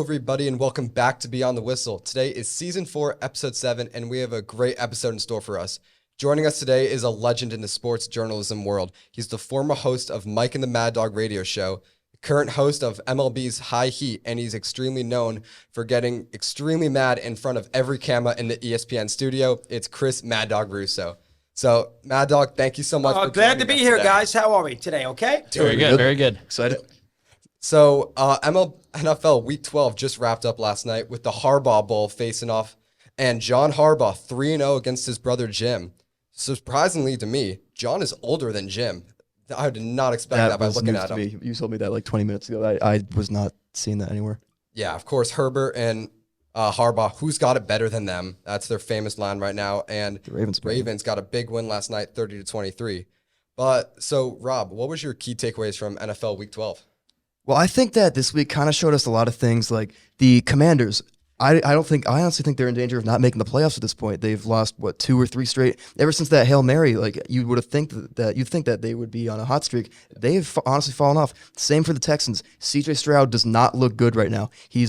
everybody, and welcome back to Beyond the Whistle. Today is Season 4, Episode 7, and we have a great episode in store for us. Joining us today is a legend in the sports journalism world. He's the former host of Mike and the Mad Dog radio show, current host of MLB's High Heat, and he's extremely known for getting extremely mad in front of every camera in the ESPN studio. It's Chris Mad Dog Russo. So, Mad Dog, thank you so much for glad to be here, today. guys. How are we today, okay? Very good, very good. Excited. So, NFL Week 12 just wrapped up last night with the Harbaugh Bowl facing off, and John Harbaugh 3-0 against his brother Jim. Surprisingly to me, John is older than Jim. I did not expect that by looking at him. Me. You told me that like 20 minutes ago. I was not seeing that anywhere. Yeah, of course, Herbert and Harbaugh, who's got it better than them? That's their famous line right now. And The Ravens got a big win last night, 30-23. But so, Rob, what was your key takeaways from NFL Week 12? Well, I think that this week kind of showed us a lot of things. Like the Commanders, I honestly think they're in danger of not making the playoffs at this point. They've lost 2 or 3 straight ever since that Hail Mary. Like you would have you'd think that they would be on a hot streak. They've honestly fallen off. Same for the Texans. CJ Stroud does not look good right now. He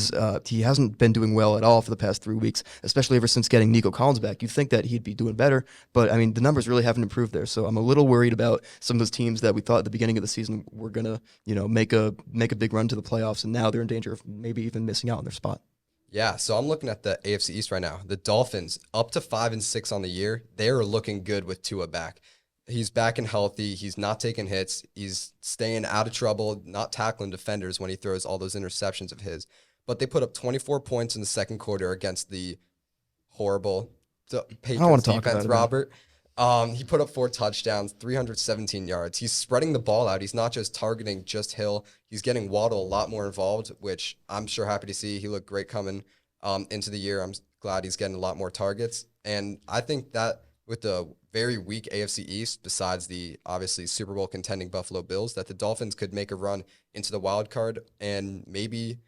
hasn't been doing well at all for the past 3 weeks, especially ever since getting Nico Collins back. You'd think that he'd be doing better, but I mean the numbers really haven't improved there. So I'm a little worried about some of those teams that we thought at the beginning of the season were gonna make a big run to the playoffs, and now they're in danger of maybe even missing out on their spot. Yeah, so I'm looking at the AFC East right now. The Dolphins, up to 5-6 on the year. They're looking good with Tua back. He's back and healthy. He's not taking hits. He's staying out of trouble, not tackling defenders when he throws all those interceptions of his. But they put up 24 points in the second quarter against the horrible Patriots defense, Robert. He put up 4 touchdowns, 317 yards. He's spreading the ball out. He's not just targeting just Hill. He's getting Waddle a lot more involved, which I'm sure happy to see. He looked great coming into the year. I'm glad he's getting a lot more targets. And I think that with the very weak AFC East, besides the obviously Super Bowl contending Buffalo Bills, that the Dolphins could make a run into the wild card and maybe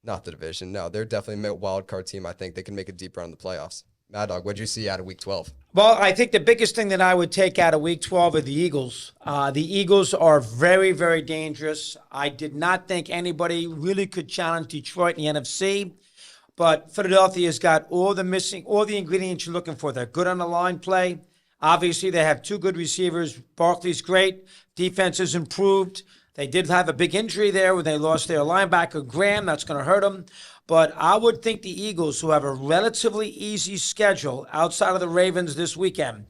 not the division. No, they're definitely a wild card team. I think they can make a deep run in the playoffs. Mad Dog, what did you see out of Week 12? Well, I think the biggest thing that I would take out of Week 12 are the Eagles. The Eagles are very, very dangerous. I did not think anybody really could challenge Detroit in the NFC, but Philadelphia's got all the ingredients you're looking for. They're good on the line play. Obviously, they have 2 good receivers. Barkley's great. Defense has improved. They did have a big injury there when they lost their linebacker, Graham. That's going to hurt them. But I would think the Eagles, who have a relatively easy schedule outside of the Ravens this weekend,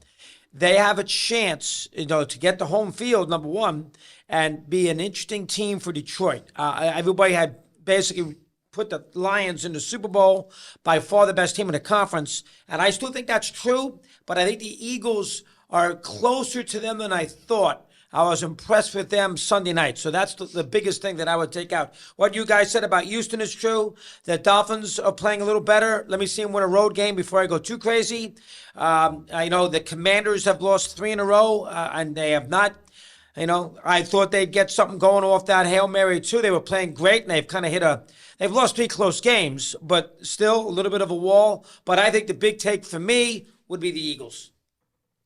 they have a chance, to get the home field, number one, and be an interesting team for Detroit. Everybody had basically put the Lions in the Super Bowl, by far the best team in the conference, and I still think that's true, but I think the Eagles are closer to them than I thought. I was impressed with them Sunday night. So that's the biggest thing that I would take out. What you guys said about Houston is true. The Dolphins are playing a little better. Let me see them win a road game before I go too crazy. I know the Commanders have lost 3 in a row, and they have not. I thought they'd get something going off that Hail Mary too. They were playing great, and they've kind of they've lost 3 close games, but still a little bit of a wall. But I think the big take for me would be the Eagles.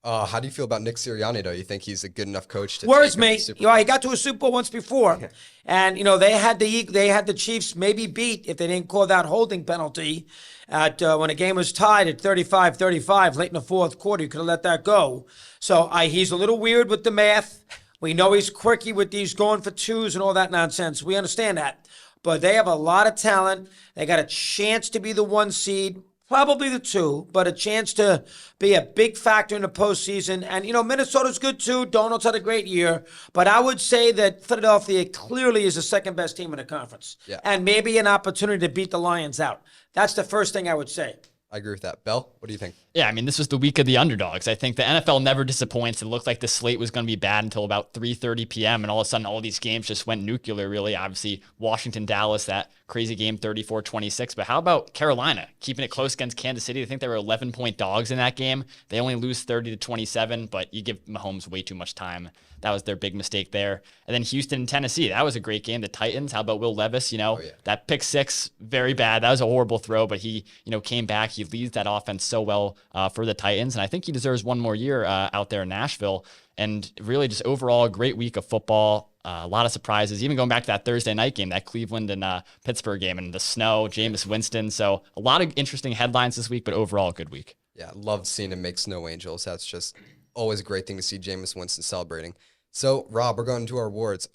How do you feel about Nick Sirianni, though? You think he's a good enough coach to Worries me. He got to a Super Bowl once before, and they had the Chiefs maybe beat if they didn't call that holding penalty at when the game was tied at 35-35 late in the fourth quarter. You could have let that go. So he's a little weird with the math. We know he's quirky with these going for 2s and all that nonsense. We understand that, but they have a lot of talent. They got a chance to be the 1 seed. Probably the 2, but a chance to be a big factor in the postseason. And, Minnesota's good too. Donald's had a great year. But I would say that Philadelphia clearly is the second best team in the conference. Yeah. And maybe an opportunity to beat the Lions out. That's the first thing I would say. I agree with that. Bell, what do you think? Yeah, I mean, this was the week of the underdogs. I think the NFL never disappoints. It looked like the slate was going to be bad until about 3:30 p.m., and all of a sudden, all these games just went nuclear, really. Obviously, Washington, Dallas, that crazy game, 34-26. But how about Carolina, keeping it close against Kansas City? I think they were 11-point dogs in that game. They only lose 30-27, but you give Mahomes way too much time. That was their big mistake there. And then Houston and Tennessee, that was a great game. The Titans, how about Will Levis? That pick 6, very bad. That was a horrible throw, but he, came back. He leads that offense so well for the Titans, and I think he deserves one more year out there in Nashville. And really just overall a great week of football. A lot of surprises, even going back to that Thursday night game, that Cleveland and Pittsburgh game, and the snow, Jameis Winston. So a lot of interesting headlines this week, but overall a good week. Yeah, loved seeing him make snow angels. That's just always a great thing to see Jameis Winston celebrating. So, Rob, we're going into our awards.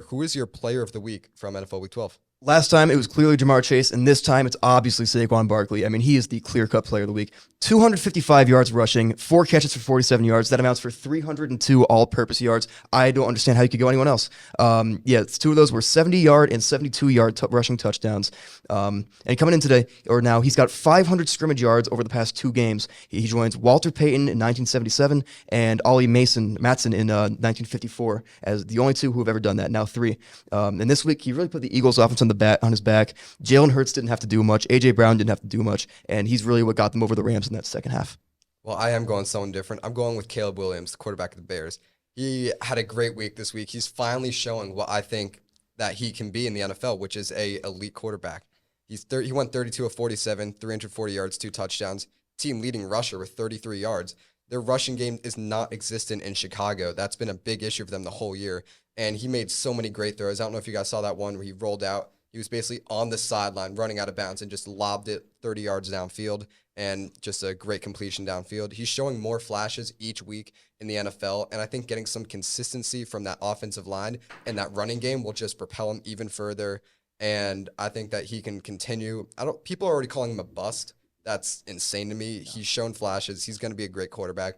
Who is your player of the week from NFL Week 12? Last time, it was clearly Jamar Chase, and this time, it's obviously Saquon Barkley. I mean, he is the clear-cut player of the week. 255 yards rushing, 4 catches for 47 yards. That amounts for 302 all-purpose yards. I don't understand how you could go anyone else. Two of those were 70-yard and 72-yard rushing touchdowns. And coming in today, or now, he's got 500 scrimmage yards over the past 2 games. He joins Walter Payton in 1977 and Ollie Matson in 1954 as the only 2 who have ever done that, now 3. And this week, he really put the Eagles' offense on his back. Jalen Hurts didn't have to do much. A.J. Brown didn't have to do much. And he's really what got them over the Rams in that second half. Well, I am going someone different. I'm going with Caleb Williams, the quarterback of the Bears. He had a great week this week. He's finally showing what I think that he can be in the NFL, which is a elite quarterback. He went 32 of 47, 340 yards, 2 touchdowns. Team leading rusher with 33 yards. Their rushing game is not existent in Chicago. That's been a big issue for them the whole year. And he made so many great throws. I don't know if you guys saw that one where he rolled out. He was basically on the sideline, running out of bounds, and just lobbed it 30 yards downfield, and just a great completion downfield. He's showing more flashes each week in the NFL, and I think getting some consistency from that offensive line and that running game will just propel him even further. And I think that he can continue. People are already calling him a bust. That's insane to me. He's shown flashes. He's going to be a great quarterback.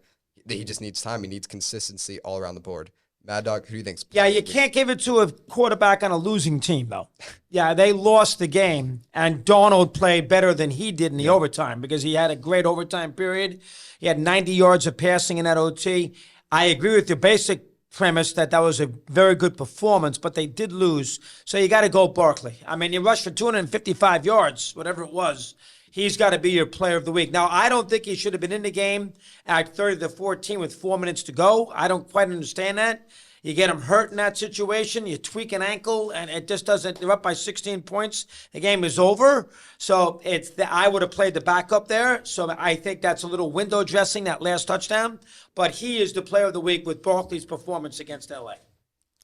He just needs time. He needs consistency all around the board. Mad Dog, who do you think's Yeah, you can't give it to a quarterback on a losing team, though. Yeah, they lost the game, and Darnold played better than he did in the overtime because he had a great overtime period. He had 90 yards of passing in that OT. I agree with your basic premise that was a very good performance, but they did lose. So you got to go Barkley. I mean, you rushed for 255 yards, whatever it was. He's got to be your player of the week. Now, I don't think he should have been in the game at 30-14 with 4 minutes to go. I don't quite understand that. You get him hurt in that situation, you tweak an ankle, and it just doesn't. They're up by 16 points. The game is over. So I would have played the backup there. So I think that's a little window dressing, that last touchdown. But he is the player of the week with Barkley's performance against LA.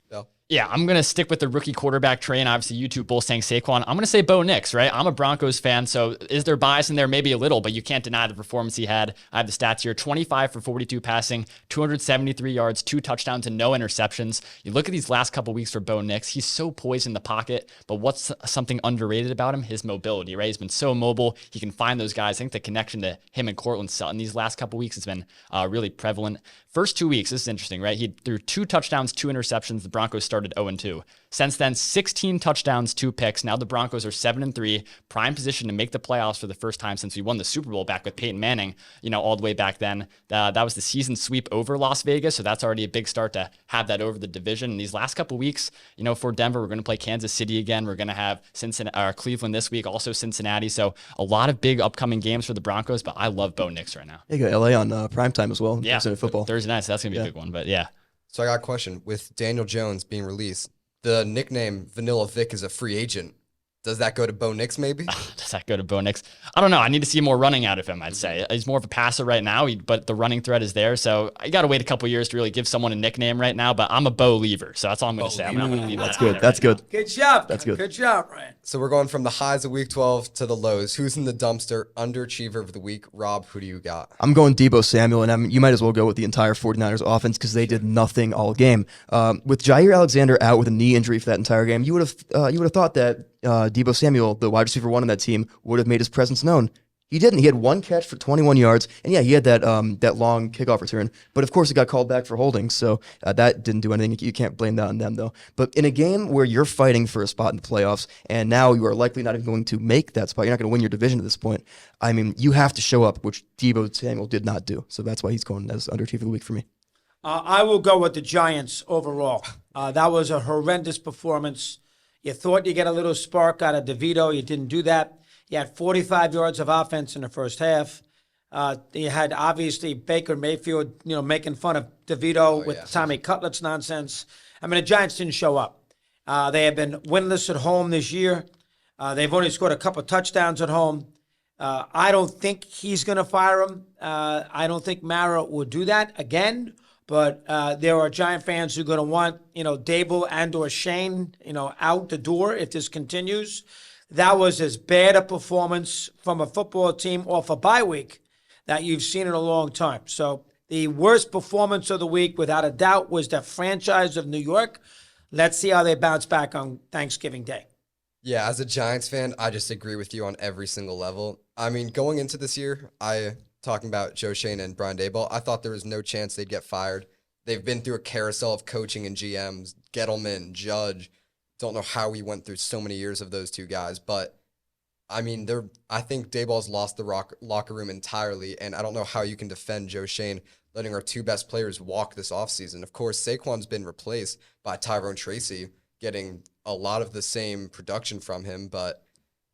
Bill? Yeah, I'm going to stick with the rookie quarterback train. Obviously, you two both saying Saquon. I'm going to say Bo Nix, right? I'm a Broncos fan, so is there bias in there? Maybe a little, but you can't deny the performance he had. I have the stats here. 25 for 42 passing, 273 yards, 2 touchdowns, and no interceptions. You look at these last couple weeks for Bo Nix. He's so poised in the pocket, but what's something underrated about him? His mobility, right? He's been so mobile. He can find those guys. I think the connection to him and Cortland Sutton these last couple weeks has been really prevalent. First 2 weeks, this is interesting, right? He threw 2 touchdowns, 2 interceptions. The Broncos started 0-2. Since then, 16 touchdowns, 2 picks. Now the Broncos are 7-3, prime position to make the playoffs for the first time since we won the Super Bowl back with Peyton Manning, all the way back then. That was the season sweep over Las Vegas, so that's already a big start to have that over the division. In these last couple weeks, for Denver, we're going to play Kansas City again. We're going to have Cleveland this week, also Cincinnati. So a lot of big upcoming games for the Broncos, but I love Bo Nix right now. You got LA on primetime as well. Yeah, football. Thursday night, so that's going to be a big one, but yeah. So I got a question. With Daniel Jones being released, the nickname Vanilla Vic is a free agent. Does that go to Bo Nix maybe? Does that go to Bo Nix? I don't know. I need to see more running out of him, I'd say. He's more of a passer right now, but the running threat is there. So I got to wait a couple years to really give someone a nickname right now, but I'm a Bo lever. So that's all I'm going to say. I'm not going to leave That's that good. out That's right good. Good job. That's good. Good job, Ryan. So we're going from the highs of week 12 to the lows. Who's in the dumpster? Underachiever of the week. Rob, who do you got? I'm going Deebo Samuel, and you might as well go with the entire 49ers offense because they did nothing all game. With Jair Alexander out with a knee injury for that entire game, you would have thought that Deebo Samuel, the wide receiver 1 on that team, would have made his presence known. He didn't. He had 1 catch for 21 yards, and yeah, he had that long kickoff return. But of course, it got called back for holding, so that didn't do anything. You can't blame that on them, though. But in a game where you're fighting for a spot in the playoffs, and now you are likely not even going to make that spot, you're not going to win your division at this point. I mean, you have to show up, which Deebo Samuel did not do. So that's why he's going as underachiever of the week for me. I will go with the Giants overall. That was a horrendous performance. You thought you get a little spark out of DeVito. You didn't do that. You had 45 yards of offense in the first half. You had, obviously, Baker Mayfield, making fun of DeVito with Tommy Cutlet's nonsense. I mean, the Giants didn't show up. They have been winless at home this year. They've only scored a couple touchdowns at home. I don't think he's going to fire him. I don't think Mara will do that again. But there are Giant fans who are going to want, Dable and or Shane, out the door if this continues. That was as bad a performance from a football team off a bye week that you've seen in a long time. So the worst performance of the week, without a doubt, was the franchise of New York. Let's see how they bounce back on Thanksgiving Day. Yeah, as a Giants fan, I just agree with you on every single level. I mean, going into this year, talking about Joe Shane and Brian Daboll, I thought there was no chance they'd get fired. They've been through a carousel of coaching and GMs, Gettleman, Judge. Don't know how we went through so many years of those two guys, but I mean, I think Daboll's lost the locker room entirely, and I don't know how you can defend Joe Shane letting our two best players walk this offseason. Of course, Saquon's been replaced by Tyrone Tracy, getting a lot of the same production from him, but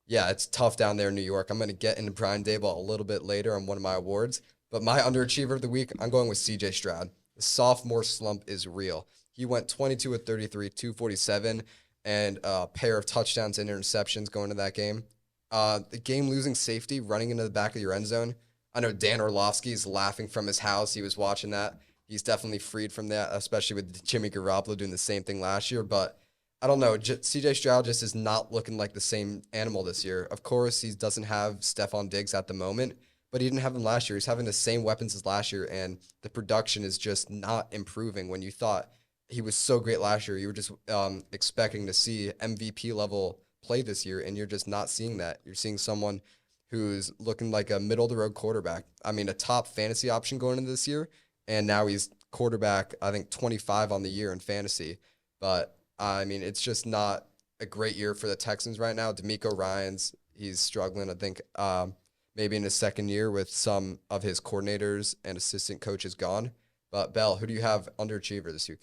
yeah, it's tough down there in New York. I'm going to get into Brian Daboll a little bit later on one of my awards, but my underachiever of the week, I'm going with CJ Stroud. The sophomore slump is real. He went 22 of 33, 247, and a pair of touchdowns and interceptions going to that game. The game-losing safety running into the back of your end zone. I know Dan Orlovsky is laughing from his house. He was watching that. He's definitely freed from that, especially with Jimmy Garoppolo doing the same thing last year, but I don't know. CJ Stroud just is not looking like the same animal this year. Of course, he doesn't have Stephon Diggs at the moment, but he didn't have him last year. He's having the same weapons as last year, and the production is just not improving. When you thought he was so great last year, you were just expecting to see MVP level play this year, and you're just not seeing that. You're seeing someone who's looking like a middle-of-the-road quarterback. I mean, a top fantasy option going into this year, and now he's quarterback, I think, 25 on the year in fantasy, but I mean, it's just not a great year for the Texans right now. DeMeco Ryans, he's struggling, I think, maybe in his second year with some of his coordinators and assistant coaches gone. But, Bell, who do you have underachiever this week?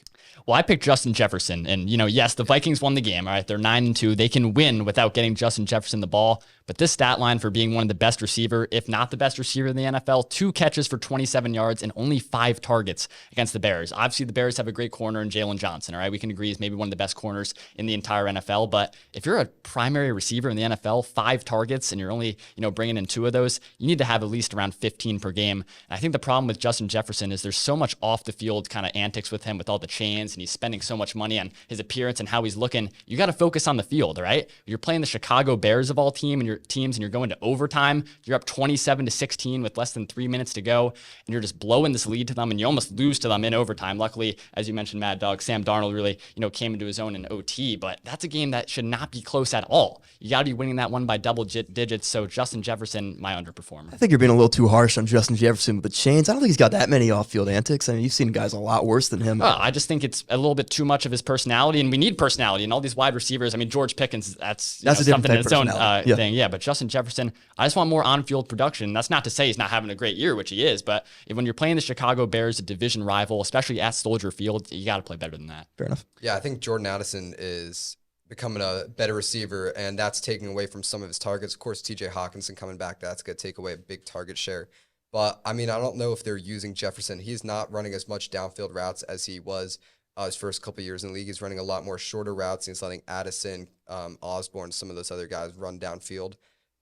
Well, I picked Justin Jefferson. And, yes, the Vikings won the game. All right, they're 9-2. They can win without getting Justin Jefferson the ball. But this stat line for being one of the best receiver, if not the best receiver in the NFL, 2 catches for 27 yards and only 5 targets against the Bears. Obviously, the Bears have a great corner in Jalen Johnson. All right, we can agree he's maybe one of the best corners in the entire NFL. But if you're a primary receiver in the NFL, 5 targets, and you're only, bringing in 2 of those, you need to have at least around 15 per game. And I think the problem with Justin Jefferson is there's so much off the field kind of antics with him with all the chains, and he's spending so much money on his appearance and how he's looking. You got to focus on the field, all right? You're playing the Chicago Bears of all teams, and you're going to overtime. You're up 27-16 with less than 3 minutes to go, and you're just blowing this lead to them, and you almost lose to them in overtime. Luckily, as you mentioned, Mad Dog, Sam Darnold really, came into his own in OT, but that's a game that should not be close at all. You got to be winning that one by double digits. So Justin Jefferson, my underperformer. I think you're being a little too harsh on Justin Jefferson with the chains. I don't think he's got that many off-field antics. I mean, you've seen guys a lot worse than him. I just think it's a little bit too much of his personality, and we need personality. And all these wide receivers, I mean, George Pickens, that's something in its own thing. Yeah, but Justin Jefferson, I just want more on-field production. That's not to say he's not having a great year, which he is, but when you're playing the Chicago Bears, a division rival, especially at Soldier Field, you got to play better than that. Fair enough. Yeah, I think Jordan Addison is becoming a better receiver, and that's taking away from some of his targets. Of course, TJ Hawkinson coming back, that's going to take away a big target share. But, I mean, I don't know if they're using Jefferson. He's not running as much downfield routes as he was his first couple of years in the league. He's running a lot more shorter routes. He's letting Addison, Osborne, some of those other guys run downfield.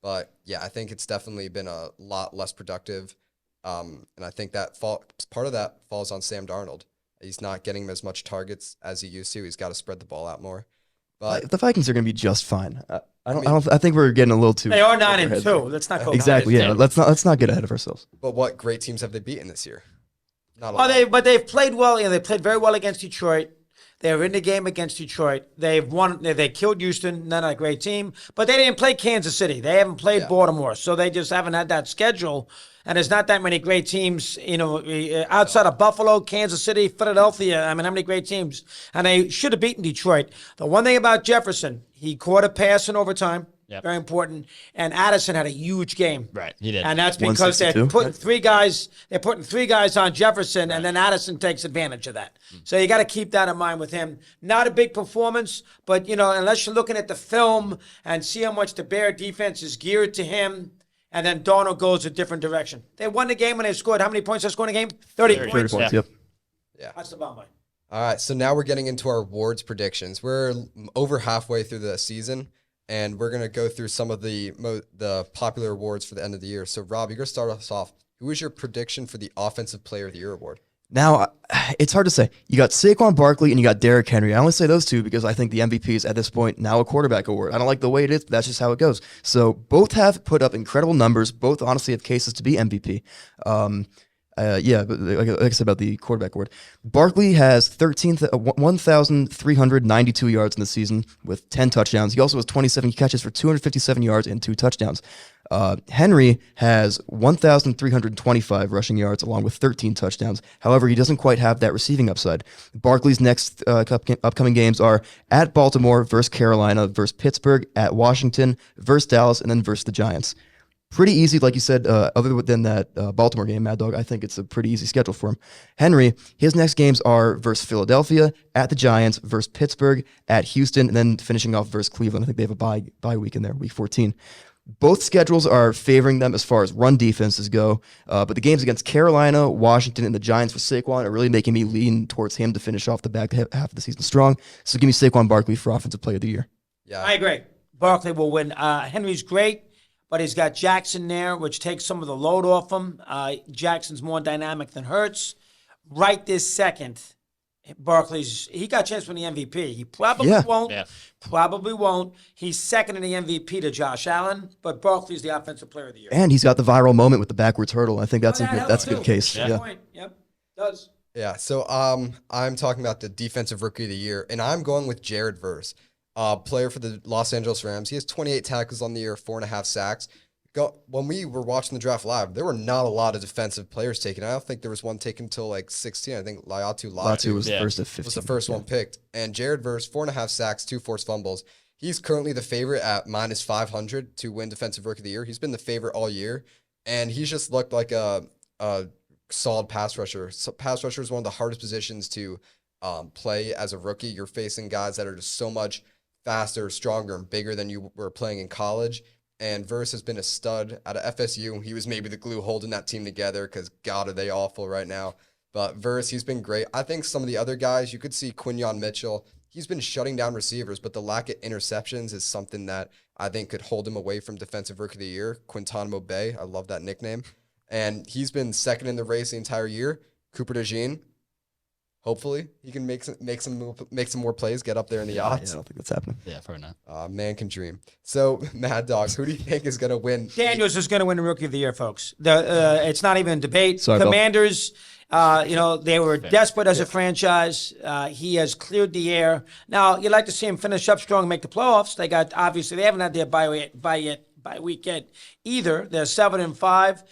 But, yeah, I think it's definitely been a lot less productive. And I think that part of that falls on Sam Darnold. He's not getting as much targets as he used to. He's got to spread the ball out more. But the Vikings are going to be just fine. I think we're getting a little too. They are 9-2. Let's not go exactly. Yeah, let's not get ahead of ourselves. But what great teams have they beaten this year? Not a lot. But they've played well. They played very well against Detroit. They were in the game against Detroit. They've won. They killed Houston. Not a great team, but they didn't play Kansas City. They haven't played Baltimore, so they just haven't had that schedule. And there's not that many great teams, outside of Buffalo, Kansas City, Philadelphia. I mean, how many great teams? And they should have beaten Detroit. The one thing about Jefferson, he caught a pass in overtime. Yep. Very important. And Addison had a huge game. Right, he did. And that's because they're putting 3 guys. They're putting 3 guys on Jefferson, and then Addison takes advantage of that. So you got to keep that in mind with him. Not a big performance, but unless you're looking at the film and see how much the Bear defense is geared to him. And then Darnold goes a different direction. They won the game when they scored. How many points they scored in the game? 30 points. Yep. Yeah. That's the bottom line. All right, so now we're getting into our awards predictions. We're over halfway through the season, and we're going to go through some of the popular awards for the end of the year. So, Rob, you're going to start us off. Who is your prediction for the Offensive Player of the Year award? Now, it's hard to say. You got Saquon Barkley and you got Derrick Henry. I only say those two because I think the MVP is at this point now a quarterback award. I don't like the way it is, but that's just how it goes. So both have put up incredible numbers. Both honestly have cases to be MVP. But like I said about the quarterback award, Barkley has 1,392 yards in the season with 10 touchdowns. He also has 27 catches for 257 yards and 2 touchdowns. Henry has 1,325 rushing yards along with 13 touchdowns. However, he doesn't quite have that receiving upside. Barkley's next upcoming games are at Baltimore versus Carolina, versus Pittsburgh, at Washington, versus Dallas, and then versus the Giants. Pretty easy, like you said, other than that Baltimore game, Mad Dog, I think it's a pretty easy schedule for him. Henry, his next games are versus Philadelphia, at the Giants, versus Pittsburgh, at Houston, and then finishing off versus Cleveland. I think they have a bye week in there, week 14. Both schedules are favoring them as far as run defenses go, but the games against Carolina, Washington, and the Giants with Saquon are really making me lean towards him to finish off the back half of the season strong. So give me Saquon Barkley for Offensive Player of the Year. Yeah, I agree. Barkley will win. Henry's great, but he's got Jackson there, which takes some of the load off him. Jackson's more dynamic than Hurts. Right this second, he got a chance for the MVP. He probably won't. Yeah. Probably won't. He's second in the MVP to Josh Allen, but Barkley's the Offensive Player of the Year. And he's got the viral moment with the backwards hurdle. I think that's a good case. Yeah. Yep, does. Yeah, so I'm talking about the Defensive Rookie of the Year, and I'm going with Jared Verse. Player for the Los Angeles Rams. He has 28 tackles on the year, 4.5 sacks. When we were watching the draft live, there were not a lot of defensive players taken. I don't think there was one taken until like 16. I think Latu was the first at 15. Was the first one picked. And Jared Verse, 4.5 sacks, 2 forced fumbles. He's currently the favorite at minus 500 to win Defensive Rookie of the Year. He's been the favorite all year, and he's just looked like a solid pass rusher. So pass rusher is one of the hardest positions to play as a rookie. You're facing guys that are just so much faster, stronger, and bigger than you were playing in college. And Verse has been a stud out of FSU. He was maybe the glue holding that team together because, God, are they awful right now. But Verse, he's been great. I think some of the other guys, you could see Quinyon Mitchell. He's been shutting down receivers, but the lack of interceptions is something that I think could hold him away from Defensive Rookie of the Year. Quintanamo Bay, I love that nickname. And he's been second in the race the entire year. Cooper DeJean, hopefully he can make some more plays, get up there in the odds. I don't think that's happening. Yeah, probably not. Man can dream. So, Mad Dog, who do you think is going to win? Daniels is going to win the Rookie of the Year, folks. It's not even a debate. Sorry, Commanders, they were desperate as a franchise. He has cleared the air. Now, you'd like to see him finish up strong and make the playoffs. They haven't had their bye week yet either. They're 7-5.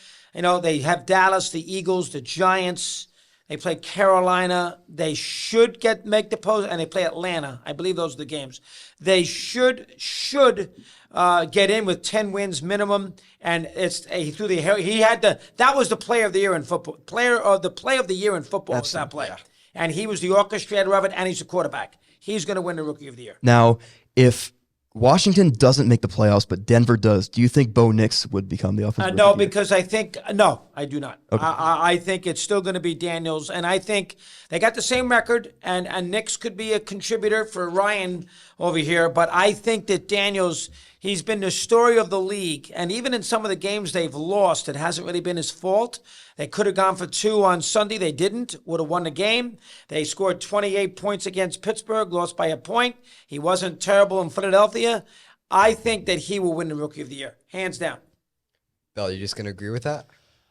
They have Dallas, the Eagles, the Giants. They play Carolina. They should make the post, and they play Atlanta. I believe those are the games. They should get in with 10 wins minimum. And that was the player of the year in football. Play of the year in football was that play. Yeah. And he was the orchestrator of it, and he's the quarterback. He's going to win the Rookie of the Year. Now, if Washington doesn't make the playoffs, but Denver does, do you think Bo Nix would become the offensive No, rookie? because I do not. Okay. I think it's still going to be Daniels, and I think they got the same record, and Nix could be a contributor for Ryan over here, but I think that Daniels, he's been the story of the league, and even in some of the games they've lost, it hasn't really been his fault. They could have gone for 2 on Sunday. They didn't. Would have won the game. They scored 28 points against Pittsburgh, lost by a point. He wasn't terrible in Philadelphia. I think that he will win the Rookie of the Year, hands down. Bell, you just going to agree with that?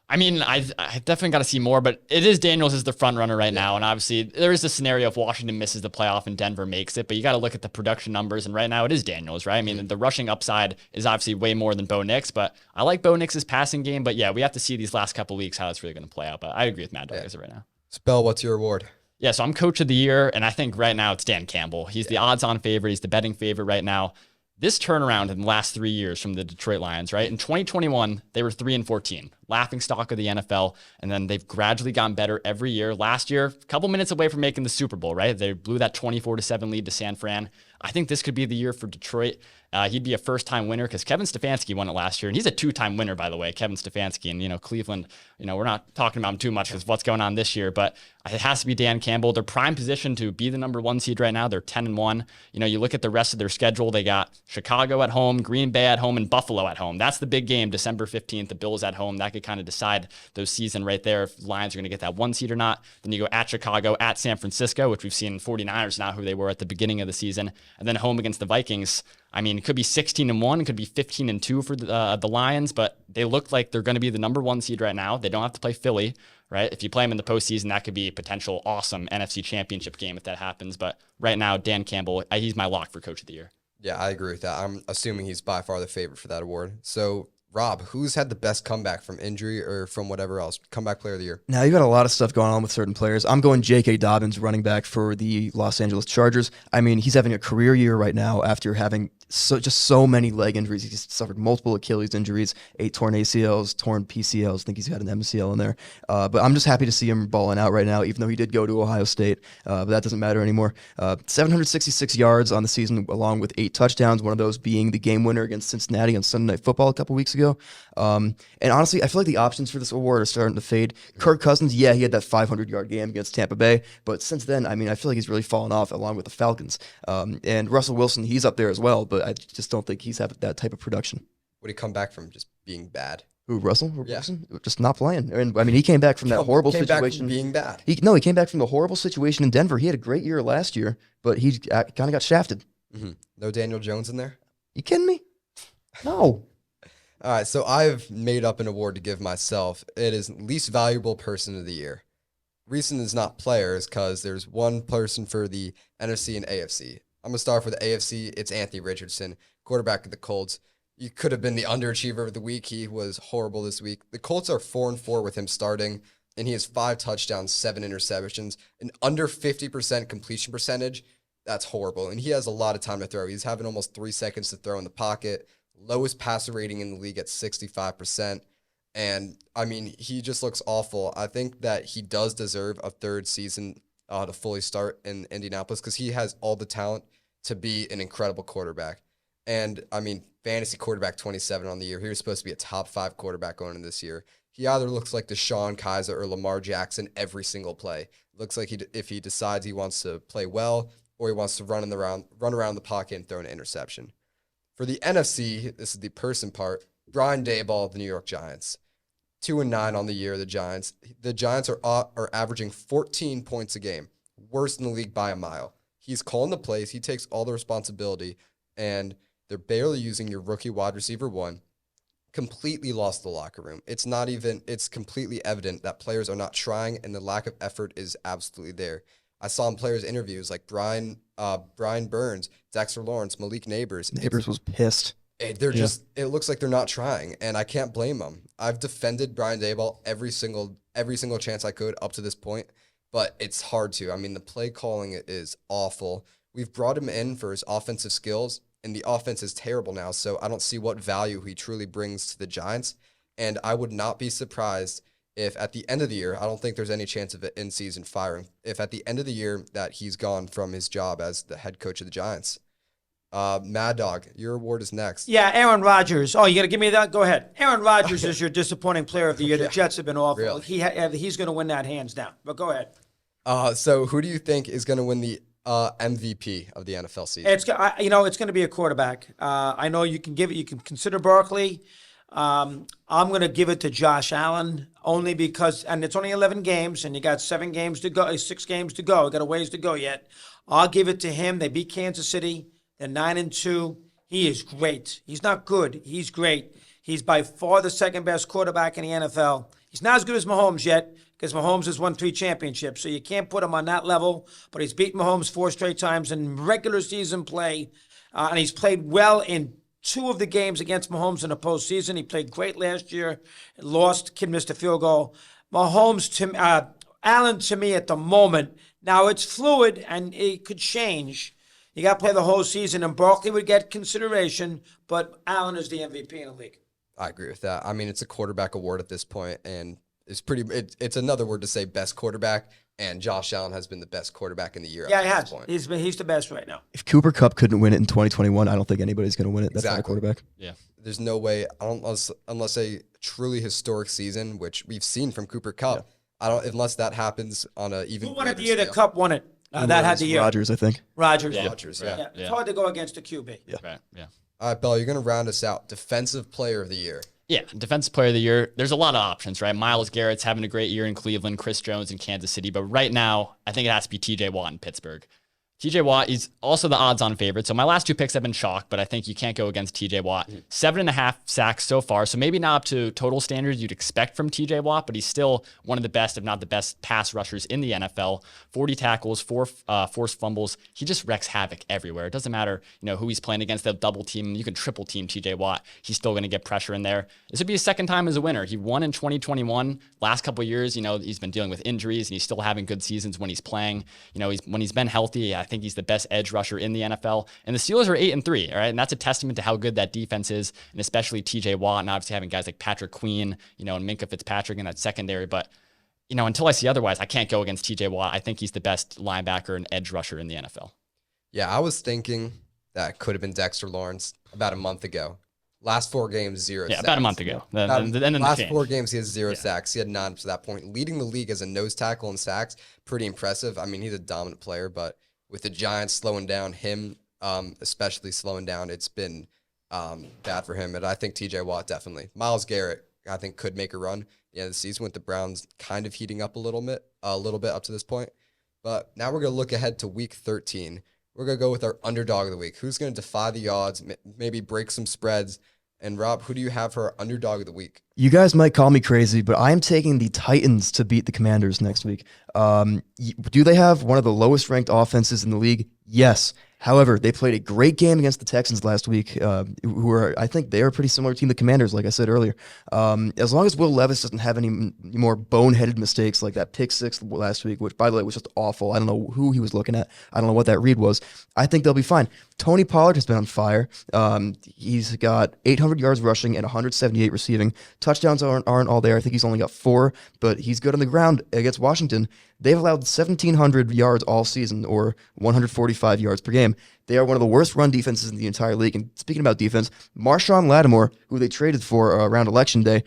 I mean, I definitely got to see more, but it is Daniels is the front runner right now. And obviously there is the scenario if Washington misses the playoff and Denver makes it, but you got to look at the production numbers. And right now it is Daniels, right? I mean, the rushing upside is obviously way more than Bo Nix, but I like Bo Nix's passing game. But yeah, we have to see these last couple weeks how it's really going to play out. But I agree with Mad Dog as of right now. Spell, what's your award? Yeah, so I'm Coach of the Year, and I think right now it's Dan Campbell. He's the odds-on favorite. He's the betting favorite right now. This turnaround in the last 3 years from the Detroit Lions, right? In 2021, they were 3-14, laughing stock of the NFL, and then they've gradually gotten better every year. Last year, a couple minutes away from making the Super Bowl, right? They blew that 24-7 lead to San Fran. I think this could be the year for Detroit. He'd be a first-time winner because Kevin Stefanski won it last year, and he's a two-time winner, by the way, Kevin Stefanski. And, Cleveland, we're not talking about him too much because what's going on this year, but it has to be Dan Campbell. They're prime position to be the number 1 seed right now. They're 10-1. You look at the rest of their schedule. They got Chicago at home, Green Bay at home, and Buffalo at home. That's the big game, December 15th. The Bills at home. That could kind of decide those season right there if Lions are going to get that 1 seed or not. Then you go at Chicago, at San Francisco, which we've seen 49ers now who they were at the beginning of the season, and then home against the Vikings. It could be 16-1, it could be 15-2 for the Lions, but they look like they're going to be the number 1 seed right now. They don't have to play Philly, right? If you play them in the postseason, that could be a potential awesome NFC Championship game if that happens. But right now, Dan Campbell, he's my lock for Coach of the Year. Yeah, I agree with that. I'm assuming he's by far the favorite for that award. So, Rob, who's had the best comeback from injury or from whatever else? Comeback player of the year. Now, you got a lot of stuff going on with certain players. I'm going J.K. Dobbins, running back for the Los Angeles Chargers. He's having a career year right now after having so many leg injuries. He's suffered multiple Achilles injuries, 8 torn ACLs, torn PCLs. I think he's got an MCL in there. But I'm just happy to see him balling out right now, even though he did go to Ohio State. But that doesn't matter anymore. 766 yards on the season, along with 8 touchdowns, one of those being the game winner against Cincinnati on Sunday Night Football a couple weeks ago. And honestly, I feel like the options for this award are starting to fade. Kirk Cousins, he had that 500-yard game against Tampa Bay. But since then, I feel like he's really fallen off along with the Falcons. And Russell Wilson, he's up there as well, but I just don't think he's having that type of production. Would he come back from just being bad? Who, Russell? Yeah. Wilson? Just not playing. He came back from that horrible situation. Back from being bad. He came back from the horrible situation in Denver. He had a great year last year, but he kind of got shafted. Mm-hmm. No Daniel Jones in there? You kidding me? No. All right, so I've made up an award to give myself. It is least valuable person of the year. Reason is not players, because there's one person for the NFC and AFC. I'm going to start for the AFC. It's Anthony Richardson, quarterback of the Colts. He could have been the underachiever of the week. He was horrible this week. The Colts are 4-4 with him starting, and he has 5 touchdowns, 7 interceptions, an under 50% completion percentage. That's horrible, and he has a lot of time to throw. He's having almost 3 seconds to throw in the pocket. Lowest passer rating in the league at 65%. And, he just looks awful. I think that he does deserve a 3rd season to fully start in Indianapolis because he has all the talent to be an incredible quarterback. And, fantasy quarterback 27 on the year. He was supposed to be a top 5 quarterback going into this year. He either looks like Deshaun Kaiser or Lamar Jackson every single play. Looks like if he decides he wants to play well or he wants to run around the pocket and throw an interception. For the NFC, this is the person part, Brian Daboll of the New York Giants. 2-9 on the year, the Giants. The Giants are averaging 14 points a game, worst in the league by a mile. He's calling the plays. He takes all the responsibility, and they're barely using your rookie wide receiver 1. Completely lost the locker room. It's completely evident that players are not trying, and the lack of effort is absolutely there. I saw in players' interviews like Brian Burns, Dexter Lawrence, Malik Neighbors. Neighbors was pissed. It looks like they're not trying, and I can't blame them. I've defended Brian Daboll every single chance I could up to this point, but it's hard to. The play calling is awful. We've brought him in for his offensive skills, and the offense is terrible now, so I don't see what value he truly brings to the Giants, and I would not be surprised if at the end of the year, I don't think there's any chance of an in-season firing, if at the end of the year that he's gone from his job as the head coach of the Giants. Mad Dog, your award is next. Yeah, Aaron Rodgers. Oh, you got to give me that? Go ahead. Aaron Rodgers is your disappointing player of the year. The Jets have been awful. Really? He's going to win that hands down. But go ahead. So who do you think is going to win the MVP of the NFL season? It's going to be a quarterback. I know you can consider Barkley. I'm going to give it to Josh Allen only because, and it's only 11 games, and you got 6 games to go. You got a ways to go yet. I'll give it to him. They beat Kansas City. They're 9-2. He is great. He's not good. He's great. He's by far the second best quarterback in the NFL. He's not as good as Mahomes yet because Mahomes has won 3 championships, so you can't put him on that level. But he's beaten Mahomes 4 straight times in regular season play, and he's played well in 2 of the games against Mahomes in the postseason. He played great last year. Lost. Kid missed a field goal. Allen to me at the moment. Now it's fluid and it could change. You got to play the whole season, and Barkley would get consideration, but Allen is the MVP in the league. I agree with that. It's a quarterback award at this point, and is pretty. It's another word to say best quarterback, and Josh Allen has been the best quarterback in the year. Yeah, up he to has. this point. He's the best right now. If Cooper Kupp couldn't win it in 2021, I don't think anybody's going to win it. That's not a Exactly. quarterback. Yeah. There's no way. I don't unless a truly historic season, which we've seen from Cooper Kupp. I don't unless that happens on a even. Who won it the greater year that scale. Cup won it? That had the year. Rodgers, I think. Rodgers. Rodgers, yeah. It's hard to go against a QB. Right. Yeah. All right, Bell, you're going to round us out. Defensive Player of the Year. Yeah, Defensive Player of the Year. There's a lot of options, right? Myles Garrett's having a great year in Cleveland, Chris Jones in Kansas City, but right now, I think it has to be TJ Watt in Pittsburgh. TJ Watt is also the odds-on favorite. So my last two picks have been chalk, but I think you can't go against TJ Watt. 7.5 sacks so far, so maybe not up to total standards you'd expect from TJ Watt, but he's still one of the best, if not the best, pass rushers in the NFL. 40 tackles, 4 forced fumbles. He just wreaks havoc everywhere. It doesn't matter, who he's playing against. They'll double team. You can triple team TJ Watt. He's still going to get pressure in there. This would be his second time as a winner. He won in 2021. Last couple of years, he's been dealing with injuries, and he's still having good seasons when he's playing. When he's been healthy, I think he's the best edge rusher in the NFL. And the Steelers are 8-3, all right? And that's a testament to how good that defense is, and especially TJ Watt, and obviously having guys like Patrick Queen, and Minkah Fitzpatrick in that secondary. But, until I see otherwise, I can't go against TJ Watt. I think he's the best linebacker and edge rusher in the NFL. Yeah, I was thinking that could have been Dexter Lawrence about a month ago. Last 4 games, 0 sacks. Yeah, about a month ago. Last 4 games, he has 0 sacks. He had 9 to that point. Leading the league as a nose tackle in sacks, pretty impressive. I mean, he's a dominant player, but with the Giants slowing down him, especially slowing down, it's been bad for him. And I think TJ Watt definitely. Myles Garrett, I think, could make a run. Yeah, the season with the Browns kind of heating up a little bit up to this point. But now we're going to look ahead to Week 13. We're going to go with our underdog of the week. Who's going to defy the odds, maybe break some spreads? And Rob, who do you have for our underdog of the week? You guys might call me crazy, but I am taking the Titans to beat the Commanders next week. Do they have one of the lowest ranked offenses in the league? Yes. However, they played a great game against the Texans last week, I think they are a pretty similar team to the Commanders, like I said earlier. As long as Will Levis doesn't have any more boneheaded mistakes like that pick 6 last week, which, by the way, was just awful. I don't know who he was looking at. I don't know what that read was. I think they'll be fine. Tony Pollard has been on fire. He's got 800 yards rushing and 178 receiving. Touchdowns aren't all there. I think he's only got 4, but he's good on the ground against Washington. They've allowed 1,700 yards all season, or 145 yards per game. They are one of the worst run defenses in the entire league. And speaking about defense, Marshawn Lattimore, who they traded for around Election Day,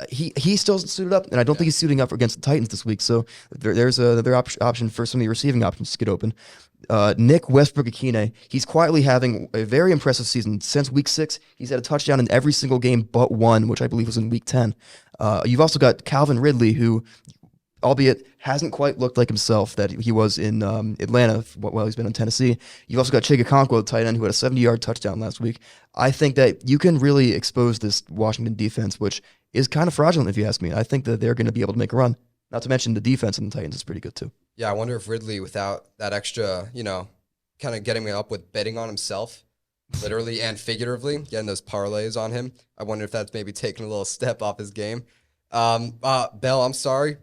he still isn't suited up, and I don't think he's suiting up against the Titans this week. So there's another option for some of the receiving options to get open. Nick Westbrook-Akine, he's quietly having a very impressive season. Since Week 6, he's had a touchdown in every single game but one, which I believe was in Week 10. You've also got Calvin Ridley, who, albeit hasn't quite looked like himself that he was in Atlanta while he's been in Tennessee. You've also got Chig Okonkwo, the tight end, who had a 70-yard touchdown last week. I think that you can really expose this Washington defense, which is kind of fraudulent if you ask me. I think that they're going to be able to make a run. Not to mention the defense in the Titans is pretty good too. Yeah, I wonder if Ridley, without that extra, kind of getting me up with betting on himself, literally and figuratively, getting those parlays on him, I wonder if that's maybe taking a little step off his game. Bell, I'm sorry.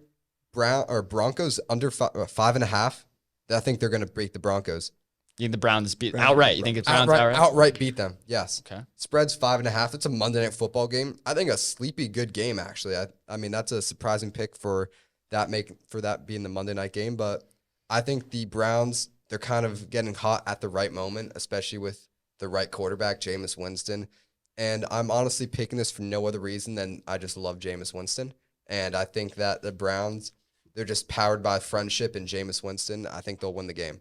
Broncos under 5.5. I think they're going to beat the Broncos. You think the Browns beat outright? You think it's Browns outright? Outright beat them. Yes. Okay. Spread's 5.5. It's a Monday Night Football game. I think a sleepy good game actually. I mean that's a surprising pick for that being the Monday night game. But I think the Browns, they're kind of getting hot at the right moment, especially with the right quarterback, Jameis Winston. And I'm honestly picking this for no other reason than I just love Jameis Winston. And I think that the Browns, they're just powered by friendship and Jameis Winston. I think they'll win the game.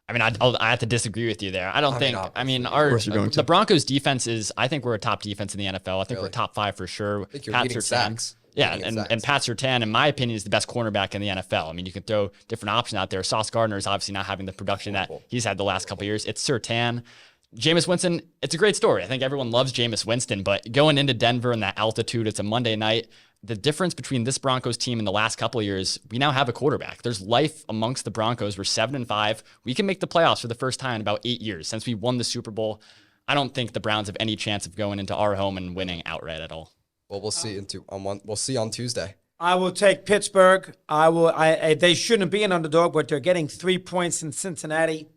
I mean, I have to disagree with you there. I don't think. I mean, the Broncos defense is. I think we're a top defense in the NFL. I think we're top 5 for sure. I think you're Pat leading Surtain. sacks. Yeah, and Pat Surtain, in my opinion, is the best cornerback in the NFL. I mean, you can throw different options out there. Sauce Gardner is obviously not having the production that he's had the last couple of years. It's Surtain. Jameis Winston, it's a great story. I think everyone loves Jameis Winston, but going into Denver in that altitude, it's a Monday night. The difference between this Broncos team in the last couple of years, we now have a quarterback. There's life amongst the Broncos. We're 7-5. We can make the playoffs for the first time in about 8 years since we won the Super Bowl. I don't think the Browns have any chance of going into our home and winning outright at all. Well, we'll see we'll see on Tuesday. I will take Pittsburgh. They shouldn't be an underdog, but they're getting 3 points in Cincinnati.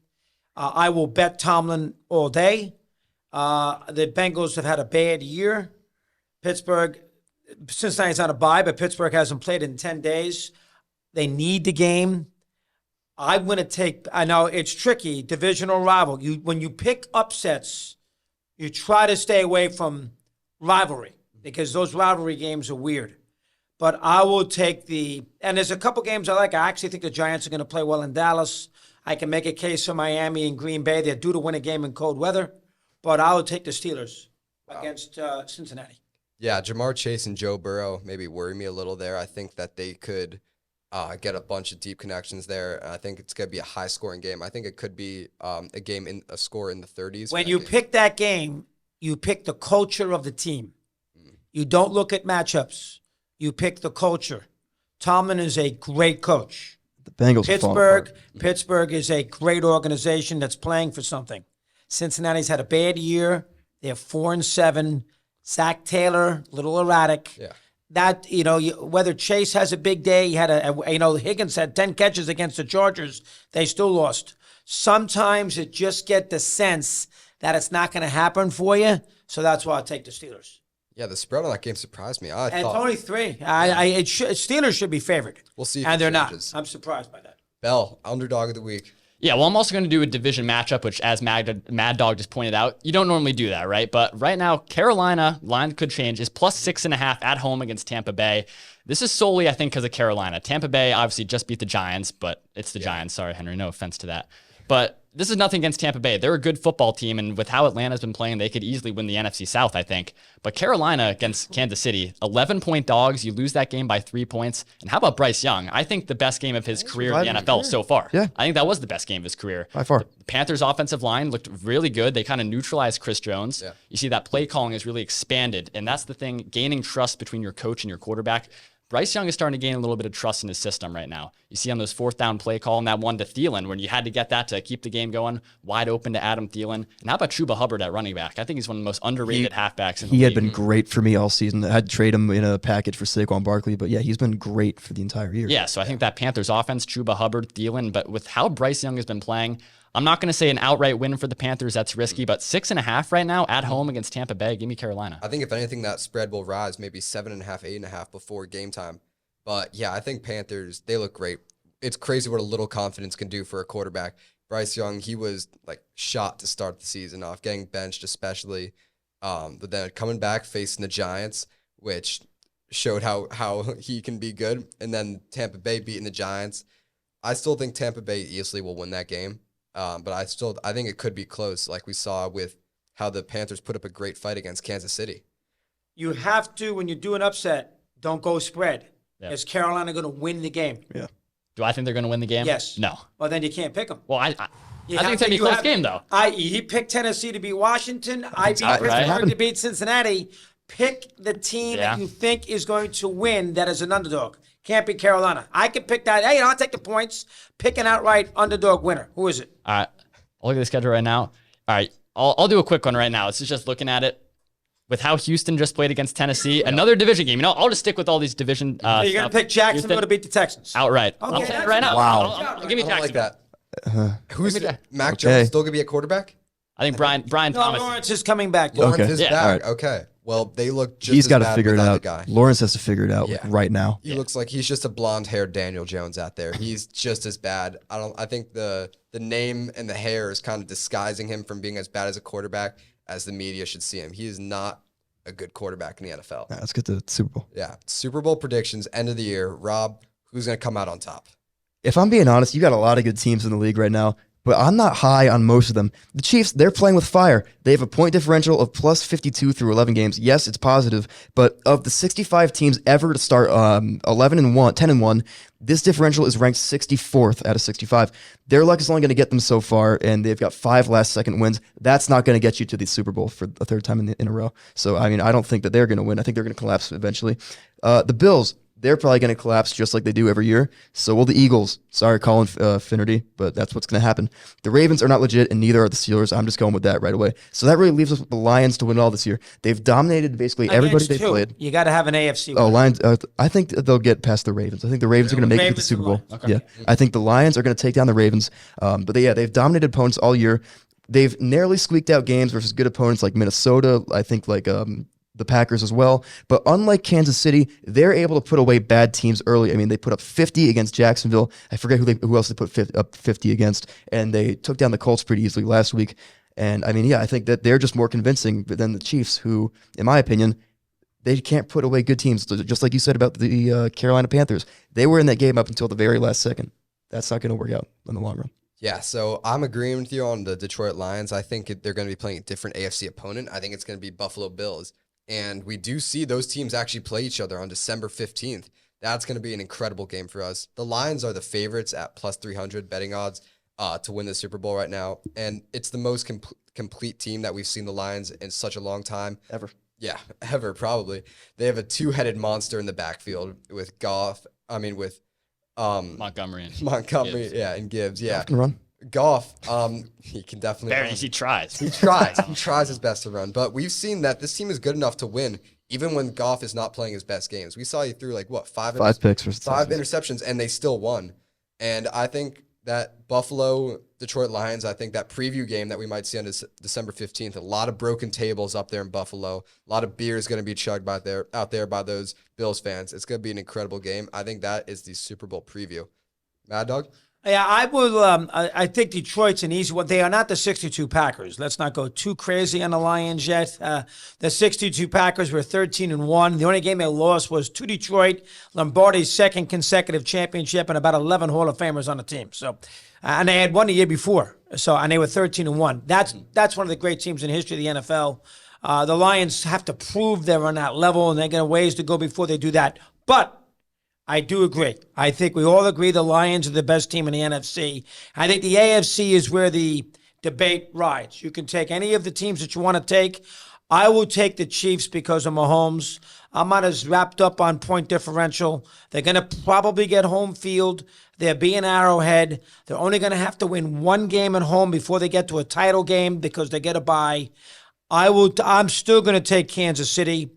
I will bet Tomlin all day. The Bengals have had a bad year. Pittsburgh, Cincinnati's on a bye, but Pittsburgh hasn't played in 10 days. They need the game. I'm going to take, I know it's tricky, divisional rival. When you pick upsets, you try to stay away from rivalry because those rivalry games are weird. But I will take and there's a couple games I like. I actually think the Giants are going to play well in Dallas. I can make a case for Miami and Green Bay. They're due to win a game in cold weather. But I will take the Steelers against Cincinnati. Yeah, Jamar Chase and Joe Burrow maybe worry me a little there. I think that they could get a bunch of deep connections there. I think it's going to be a high-scoring game. I think it could be a score in the 30s. When you pick that game, you pick the culture of the team. You don't look at matchups. You pick the culture. Tomlin is a great coach. The Bengals are falling apart. Pittsburgh is a great organization that's playing for something. Cincinnati's had a bad year. They're 4-7. Zach Taylor, a little erratic. Yeah. That, whether Chase has a big day, Higgins had 10 catches against the Chargers. They still lost. Sometimes it just get the sense that it's not going to happen for you. So that's why I'll take the Steelers. Yeah, the spread on that game surprised me. It's only 3. Steelers should be favored. We'll see. And they're not. I'm surprised by that. Bell, underdog of the week. Yeah, well, I'm also going to do a division matchup, which, as Mad Dog just pointed out, you don't normally do that, right? But right now, Carolina, line could change, is +6.5 at home against Tampa Bay. This is solely, I think, because of Carolina. Tampa Bay obviously just beat the Giants, but it's the Giants. Sorry, Henry, no offense to that. But this is nothing against Tampa Bay. They're a good football team, and with how Atlanta's been playing, they could easily win the NFC South, I think. But Carolina against Kansas City, 11-point dogs. You lose that game by 3 points. And how about Bryce Young? I think the best game of his career in the NFL so far. Yeah. I think that was the best game of his career. By far. The Panthers' offensive line looked really good. They kind of neutralized Chris Jones. Yeah. You see that play calling is really expanded, and that's the thing, gaining trust between your coach and your quarterback. Bryce Young is starting to gain a little bit of trust in his system right now. You see on those 4th down play call and that one to Thielen when you had to get that to keep the game going, wide open to Adam Thielen. And how about Chuba Hubbard at running back? I think he's one of the most underrated halfbacks in the league. He had been great for me all season. I had to trade him in a package for Saquon Barkley, but yeah, he's been great for the entire year. Yeah, so I think that Panthers offense, Chuba Hubbard, Thielen, but with how Bryce Young has been playing, I'm not going to say an outright win for the Panthers. That's risky, but 6.5 right now at home against Tampa Bay. Give me Carolina. I think if anything, that spread will rise, maybe 7.5, 8.5 before game time. But yeah, I think Panthers, they look great. It's crazy what a little confidence can do for a quarterback. Bryce Young, he was like shot to start the season off, getting benched especially. But then coming back, facing the Giants, which showed how he can be good. And then Tampa Bay beating the Giants. I still think Tampa Bay easily will win that game. But I think it could be close, like we saw with how the Panthers put up a great fight against Kansas City. You have to, when you do an upset, don't go spread. Yeah. Is Carolina going to win the game? Yeah. Do I think they're going to win the game? Yes. No. Well, then you can't pick them. Well, I think it's going to be a close game, though. He picked Tennessee to beat Washington. I beat right. Pittsburgh to beat Cincinnati. Pick the team that you think is going to win that is an underdog. Can't be Carolina. I can pick that. Hey, I'll take the points. Pick an outright underdog winner. Who is it? All right. I'll look at the schedule right now. All right. I'll do a quick one right now. This is just looking at it. With how Houston just played against Tennessee, another division game. I'll just stick with all these division. You're going to pick Jacksonville to beat the Texans. Outright. Okay, I'm saying it right now. Wow. Give me I don't like Jacksonville. that. Who's Mac Okay. Jones still going to be a quarterback? I think Brian No, Thomas. Lawrence is coming back. Lawrence Okay. is Yeah. back. All right. Okay. Well, they look just He's as got to bad figure it without out. the guy. Lawrence has to figure it out Yeah. right now. He looks like he's just a blonde-haired Daniel Jones out there. He's just as bad. I think the name and the hair is kind of disguising him from being as bad as a quarterback as the media should see him. He is not a good quarterback in the NFL. Nah, let's get to the Super Bowl. Yeah. Super Bowl predictions, end of the year. Rob, who's going to come out on top? If I'm being honest, you got a lot of good teams in the league right now, but I'm not high on most of them. The Chiefs, they're playing with fire. They have a point differential of plus 52 through 11 games. Yes, it's positive, but of the 65 teams ever to start 10-1, this differential is ranked 64th out of 65. Their luck is only going to get them so far, and they've got 5 last-second wins. That's not going to get you to the Super Bowl for a third time in a row. So, I mean, I don't think that they're going to win. I think they're going to collapse eventually. The Bills, they're probably going to collapse just like they do every year. So will the Eagles. Sorry, Colin Finnerty, but that's what's going to happen. The Ravens are not legit, and neither are the Steelers. I'm just going with that right away. So that really leaves us with the Lions to win all this year. They've dominated basically everybody they've played. You got to have an AFC Oh, winner. Lions. I think they'll get past the Ravens. I think the Ravens are going to make it to the Super Bowl. Okay. Yeah, I think the Lions are going to take down the Ravens. But they've dominated opponents all year. They've narrowly squeaked out games versus good opponents like Minnesota. I think the Packers as well. But unlike Kansas City, they're able to put away bad teams early. I mean, they put up 50 against Jacksonville. I forget who else they put up 50 against, and they took down the Colts pretty easily last week. And I mean, yeah, I think that they're just more convincing than the Chiefs, who, in my opinion, they can't put away good teams. Just like you said about the Carolina Panthers, they were in that game up until the very last second. That's not going to work out in the long run. Yeah, so I'm agreeing with you on the Detroit Lions. I think they're going to be playing a different AFC opponent. I think it's going to be Buffalo Bills. And we do see those teams actually play each other on December 15th. That's going to be an incredible game for us. The Lions are the favorites at plus 300 betting odds to win the Super Bowl right now. And it's the most complete team that we've seen the Lions in such a long time. Ever. Yeah, ever, probably. They have a two-headed monster in the backfield with Montgomery, Gibbs. Yeah, and Gibbs. Yeah, Can run. Goff, he can definitely run. He tries. He tries his best to run. But we've seen that this team is good enough to win, even when Goff is not playing his best games. We saw he threw five picks for five interceptions, and they still won. And I think that Buffalo, Detroit Lions, I think that preview game that we might see on December 15th, a lot of broken tables up there in Buffalo. A lot of beer is going to be chugged out there by those Bills fans. It's going to be an incredible game. I think that is the Super Bowl preview. Mad Dog? Yeah, I will. I think Detroit's an easy one. They are not the 62 Packers. Let's not go too crazy on the Lions yet. The 62 Packers were 13-1. The only game they lost was to Detroit, Lombardi's second consecutive championship, and about 11 Hall of Famers on the team. So, and they had won the year before. So, and they were 13-1. That's one of the great teams in the history of the NFL. The Lions have to prove they're on that level, and they got ways to go before they do that. But I do agree. I think we all agree the Lions are the best team in the NFC. I think the AFC is where the debate rides. You can take any of the teams that you want to take. I will take the Chiefs because of Mahomes. I'm not as wrapped up on point differential. They're going to probably get home field. They're being Arrowhead. They're only going to have to win one game at home before they get to a title game because they get a bye. I'm still going to take Kansas City.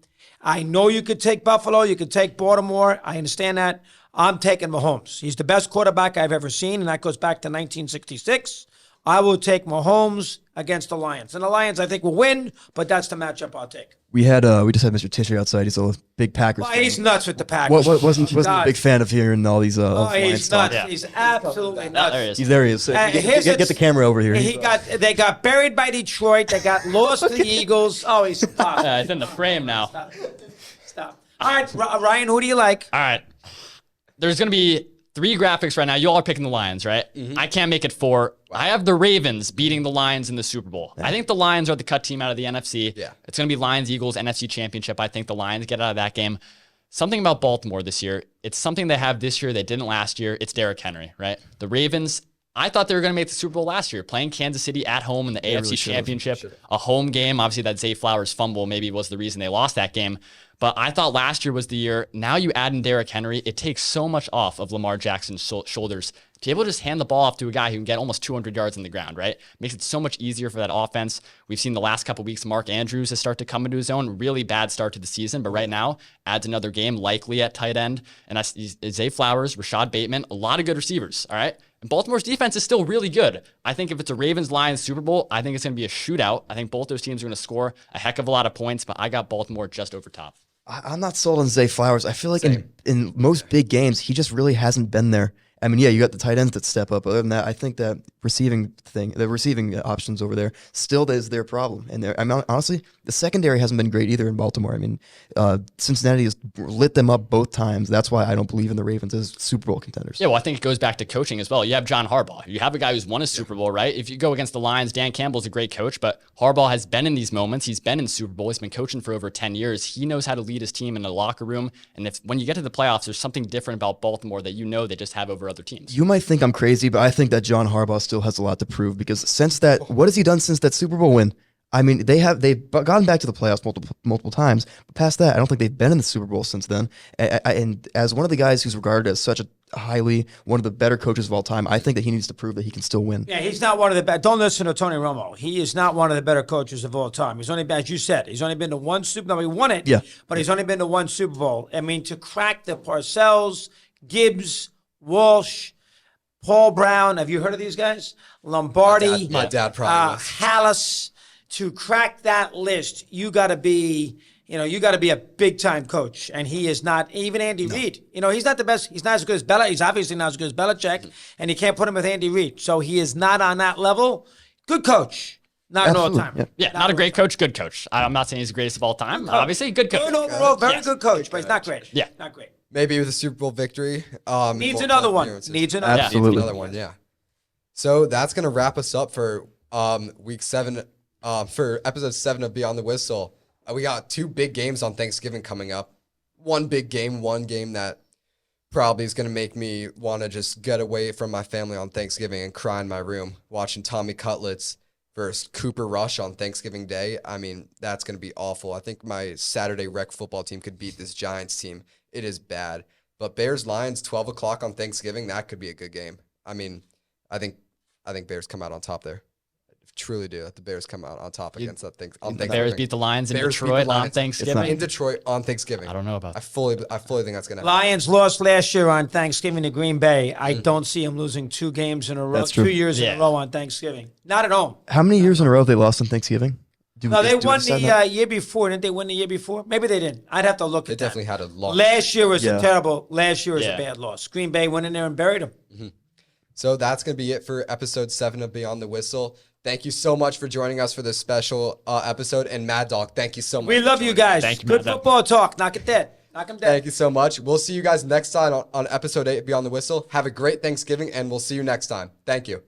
I know you could take Buffalo, you could take Baltimore. I understand that. I'm taking Mahomes. He's the best quarterback I've ever seen, and that goes back to 1966. I will take Mahomes against the Lions. And the Lions, I think, will win, but that's the matchup I'll take. We just had Mr. Tischer outside. He's a big Packers fan. He's nuts with the Packers. Wasn't a big fan of hearing all these he's nuts. Yeah. He's absolutely nuts. There he is. Get the camera over here. They got buried by Detroit. They got lost to the Eagles. Oh, he's impossible. Yeah, it's in the frame now. Stop. All right, Ryan, who do you like? All right. There's going to be 3 graphics right now. You all are picking the Lions, right? Mm-hmm. I can't make it 4. I have the Ravens beating the Lions in the Super Bowl. Yeah. I think the Lions are the cut team out of the NFC. Yeah. It's going to be Lions, Eagles, NFC Championship. I think the Lions get out of that game. Something about Baltimore this year. It's something they have this year they didn't last year. It's Derrick Henry, right? The Ravens, I thought they were going to make the Super Bowl last year, playing Kansas City at home in the AFC Championship. A home game. Obviously, that Zay Flowers fumble maybe was the reason they lost that game. But I thought last year was the year. Now you add in Derrick Henry, it takes so much off of Lamar Jackson's shoulders to be able to just hand the ball off to a guy who can get almost 200 yards on the ground, right? Makes it so much easier for that offense. We've seen the last couple of weeks, Mark Andrews has started to come into his own. Really bad start to the season, but right now adds another game, likely at tight end. And that's Zay Flowers, Rashad Bateman, a lot of good receivers, all right? And Baltimore's defense is still really good. I think if it's a Ravens-Lions Super Bowl, I think it's going to be a shootout. I think both those teams are going to score a heck of a lot of points, but I got Baltimore just over top. I'm not sold on Zay Flowers. I feel like in most big games, he just really hasn't been there. I mean, yeah, you got the tight ends that step up. Other than that, I think that the receiving options over there still is their problem. And honestly, the secondary hasn't been great either in Baltimore. I mean, Cincinnati has lit them up both times. That's why I don't believe in the Ravens as Super Bowl contenders. Yeah, well, I think it goes back to coaching as well. You have John Harbaugh. You have a guy who's won a Super Bowl, right? If you go against the Lions, Dan Campbell's a great coach, but Harbaugh has been in these moments. He's been in Super Bowl. He's been coaching for over 10 years. He knows how to lead his team in the locker room. And when you get to the playoffs, there's something different about Baltimore that they just have over other teams. You might think I'm crazy, but I think that John Harbaugh still has a lot to prove because what has he done since that Super Bowl win? I mean, they've gotten back to the playoffs multiple times, but past that, I don't think they've been in the Super Bowl since then. And as one of the guys who's regarded as such one of the better coaches of all time, I think that he needs to prove that he can still win. Yeah, he's not one of the best. Don't listen to Tony Romo. He is not one of the better coaches of all time. He's only, as you said, he's only been to one Super Bowl. He won it, but he's only been to one Super Bowl. I mean, to crack the Parcells, Gibbs, Walsh, Paul Brown, have you heard of these guys? Lombardi, my dad probably Hallis. To crack that list, you got to be you got to be a big time coach, and he is not. Even Andy Reid, he's not the best. He's not as good as Belichick. He's obviously not as good as Belichick, and you can't put him with Andy Reid. So he is not on that level. Good coach, not an Absolutely, all-timer. Yeah, not a great coach, good coach. I'm not saying he's the greatest of all time. Obviously, good coach. Good overall, very Yes. good coach, but he's not great. Yeah. Not great. Maybe with a Super Bowl victory. Needs for another one. appearances. Needs another. Needs Absolutely. another one. Yeah. So that's gonna wrap us up for week 7. For episode 7 of Beyond the Whistle. We got 2 big games on Thanksgiving coming up. One big game, one game that probably is gonna make me want to just get away from my family on Thanksgiving and cry in my room watching Tommy Cutlets versus Cooper Rush on Thanksgiving Day. I mean, that's gonna be awful. I think my Saturday rec football team could beat this Giants team. It is bad. But Bears-Lions, 12 o'clock on Thanksgiving, that could be a good game. I mean, I think Bears come out on top there. I truly do. That the Bears come out on top against that thing. On The Bears Thanksgiving. beat the Lions in Bears beat the Detroit on Lions. Thanksgiving. In Detroit on Thanksgiving. I don't know about I that. fully think that's gonna happen. Lions lost last year on Thanksgiving to Green Bay. I don't see him losing 2 games in a row, That's true. 2 years in Yeah. a row on Thanksgiving. Not at home. How many years in a row have they lost on Thanksgiving? No, they won decide the that? year before. Didn't they win the year before? Maybe they didn't. I'd have to look They at that. definitely had a long. Last year was Yeah. a terrible. Last year was Yeah. a bad loss. Green Bay went in there and buried them. So that's going to be it for episode 7 of Beyond the Whistle. Thank you so much for joining us for this special episode. And Mad Dog, thank you so much. We love you guys. Thank you, Good Matt. football talk. Knock it dead. Knock them dead. Thank you so much. We'll see you guys next time on episode 8 Beyond the Whistle. Have a great Thanksgiving, and we'll see you next time. Thank you.